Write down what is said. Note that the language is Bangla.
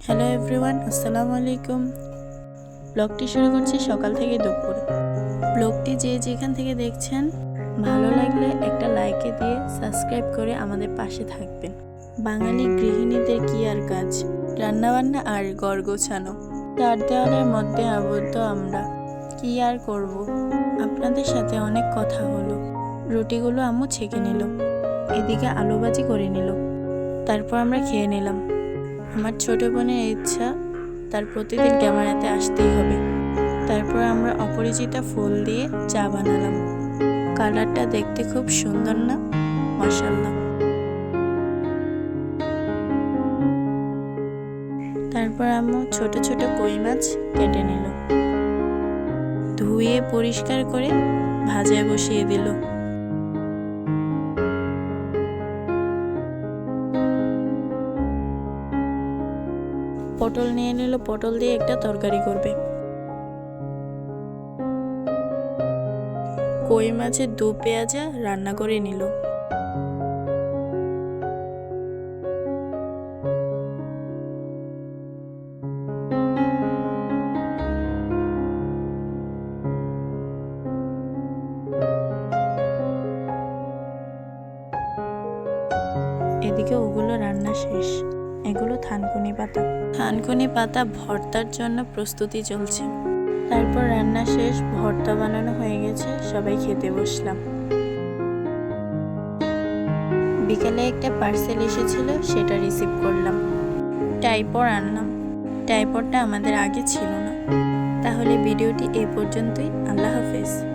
হ্যালো এভরিওয়ান, আসসালামু আলাইকুম। ব্লগটি শুরু করছি সকাল থেকে দুপুর। ব্লগটি যে যেখান থেকে দেখছেন, ভালো লাগলে একটা লাইকে দিয়ে সাবস্ক্রাইব করে আমাদের পাশে থাকবেন। বাঙালি গৃহিণীদের কি আর কাজ, রান্নাবান্না আর ঘর গোছানো। চার দেওয়ালের মধ্যে আবদ্ধ আমরা, কি আর করব। আপনাদের সাথে অনেক কথা হলো। রুটিগুলো আম্মু ছেঁকে নিল, এদিকে আলু ভাজি করে নিল। তারপর আমরা খেয়ে নিলাম। আমার ছোট বোনের ইচ্ছা, তার প্রতিদিন ক্যামেরাতে আসতেই হবে। তারপর আমরা অপরিচিতা ফুল দিয়ে চা বানালাম। কালারটা দেখতে খুব সুন্দর না? মাশাআল্লাহ। তারপর আম্মু ছোট ছোট কই মাছ কেটে নিল, ধুয়ে পরিষ্কার করে ভাজায় বসিয়ে দিল। পটল নিয়ে নিল, পটল দিয়ে একটা তরকারি করবে। কই মাছের দু পেঁয়াজা রান্না করে নিল। এদিকে ওগুলো রান্না শেষ। এগুলো থানকুনি পাতা। থানকুনি পাতা ভর্তার জন্য প্রস্তুতি চলছে। তারপর রান্না শেষ, ভর্তা বানানো হয়ে গেছে, সবাই খেতে বসলাম। বিকালে একটা পার্সেল এসেছিল, সেটা রিসিভ করলাম। টাইপড আনলাম। টাইপডটা আমাদের আগে ছিল না। তাহলে ভিডিওটি এই পর্যন্তই। আল্লাহ হাফেজ।